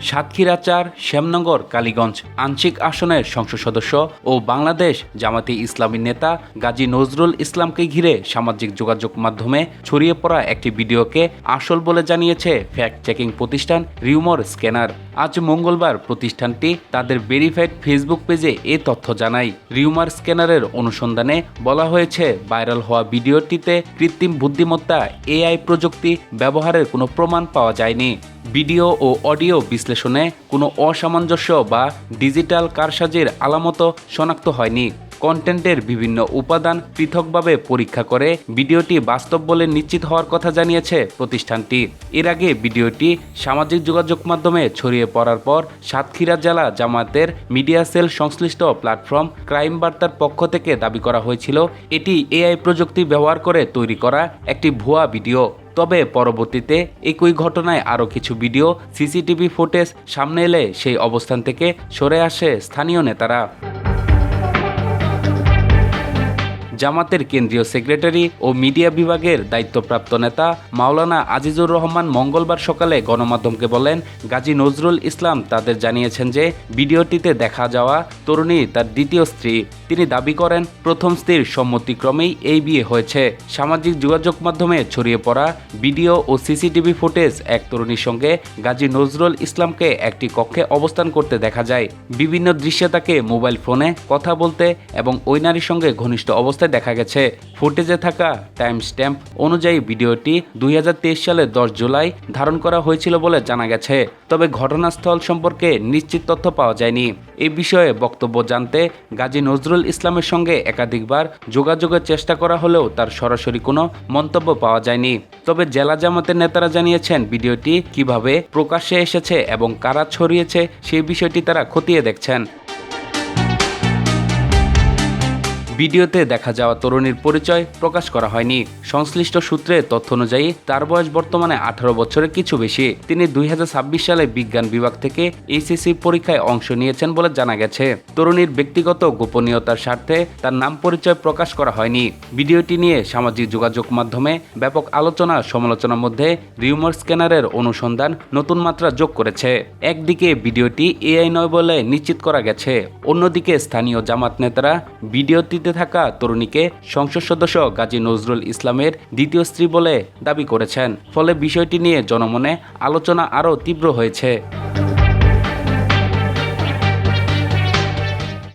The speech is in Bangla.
সাতক্ষীরা ৪, শ্যামনগর, কালীগঞ্জ আংশিক আসনের সংসদ সদস্য ও বাংলাদেশ জামাতে ইসলামী নেতা গাজী নজরুল ইসলামকে ঘিরে সামাজিক যোগাযোগ মাধ্যমে ছড়িয়ে পড়া একটি ভিডিওকে আসল বলে জানিয়েছে ফ্যাক্ট চেকিং প্রতিষ্ঠান রিউমার স্ক্যানার। আজ মঙ্গলবার প্রতিষ্ঠানটি তাদের ভেরিফাইড ফেসবুক পেজে এ তথ্য জানায়। রিউমার স্ক্যানারের অনুসন্ধানে বলা হয়েছে, ভাইরাল হওয়া ভিডিওটিতে কৃত্রিম বুদ্ধিমত্তা এআই প্রযুক্তি ব্যবহারের কোনো প্রমাণ পাওয়া যায়নি। ভিডিও ও অডিও বিশ্লেষণে কোনো অসামঞ্জস্য বা ডিজিটাল কারসাজির আলামতও শনাক্ত হয়নি। কন্টেন্টের বিভিন্ন উপাদান পৃথকভাবে পরীক্ষা করে ভিডিওটি বাস্তব বলে নিশ্চিত হওয়ার কথা জানিয়েছে প্রতিষ্ঠানটি। এর আগে ভিডিওটি সামাজিক যোগাযোগ মাধ্যমে ছড়িয়ে পড়ার পর সাতক্ষীরা জেলা জামায়াতের মিডিয়া সেল সংশ্লিষ্ট প্ল্যাটফর্ম ক্রাইম বার্তার পক্ষ থেকে দাবি করা হয়েছিল এটি এআই প্রযুক্তি ব্যবহার করে তৈরি করা একটি ভুয়া ভিডিও। তবে পরবর্তীতে একই ঘটনায় আরও কিছু ভিডিও সিসিটিভি ফুটেজ সামনে এলে সেই অবস্থান থেকে সরে আসে স্থানীয় নেতারা। জামাতের কেন্দ্রীয় সেক্রেটারি ও মিডিয়া বিভাগের দায়িত্বপ্রাপ্ত নেতা মাওলানা আজিজুর রহমান মঙ্গলবার সকালে গণমাধ্যমকে বলেন, গাজী নজরুল ইসলাম তাদের জানিয়েছেন যে ভিডিওটিতে দেখা যাওয়া তরুণী তার দ্বিতীয় স্ত্রী। তিনি দাবি করেন, প্রথম স্ত্রীর সম্মতিক্রমেই এই বিয়ে হয়েছে। সামাজিক যোগাযোগ মাধ্যমে ছড়িয়ে পড়া ভিডিও ও সিসিটিভি ফুটেজ এক তরুণীর সঙ্গে গাজী নজরুল ইসলামকে একটি কক্ষে অবস্থান করতে দেখা যায়। বিভিন্ন দৃশ্যে তাকে মোবাইল ফোনে কথা বলতে এবং ওই নারীর সঙ্গে ঘনিষ্ঠ অবস্থায় দেখা গেছে। ফুটেজে থাকা টাইম স্ট্যাম্প অনুযায়ী ভিডিওটি 2023 সালের 10 জুলাই ধারণ করা হয়েছিল বলে জানা গেছে। তবে ঘটনাস্থল সম্পর্কে নিশ্চিত তথ্য পাওয়া যায়নি। এই বিষয়ে বক্তব্য জানতে গাজী নজরুল ইসলামের সঙ্গে একাধিকবার যোগাযোগের চেষ্টা করা হলেও তার সরাসরি কোনো মন্তব্য পাওয়া যায়নি। তবে জেলা জামাতের নেতারা জানিয়েছেন ভিডিওটি কিভাবে প্রকাশ্যে এসেছে এবং কারা ছড়িয়েছে সেই বিষয়টি তারা খতিয়ে দেখছেন। ভিডিওতে দেখা যাওয়া তরুণীর পরিচয় প্রকাশ করা হয়নি। সংশ্লিষ্ট সূত্রে তথ্য অনুযায়ী তার বয়স বর্তমানে 18 বছরের কিছু বেশি। তিনি 2026 সালে বিজ্ঞান বিভাগ থেকে এইচএসসি পরীক্ষায় অংশ নিয়েছেন বলে জানা গেছে। তরুণীর ব্যক্তিগত গোপনীয়তার স্বার্থে তার নাম পরিচয় প্রকাশ করা হয়নি। ভিডিওটি নিয়ে সামাজিক যোগাযোগ মাধ্যমে ব্যাপক আলোচনা সমালোচনার মধ্যে রিউমার স্ক্যানারের অনুসন্ধান নতুন মাত্রা যোগ করেছে। একদিকে ভিডিওটি এআই নয় বলে নিশ্চিত করা গেছে, অন্যদিকে স্থানীয় জামাত নেতারা ভিডিওটি থাকা তরুণীকে সংসদ সদস্য গাজী নজরুল ইসলামের দ্বিতীয় স্ত্রী বলে দাবি করেছেন। ফলে বিষয়টি নিয়ে জনমনে আলোচনা আরও তীব্র হয়েছে।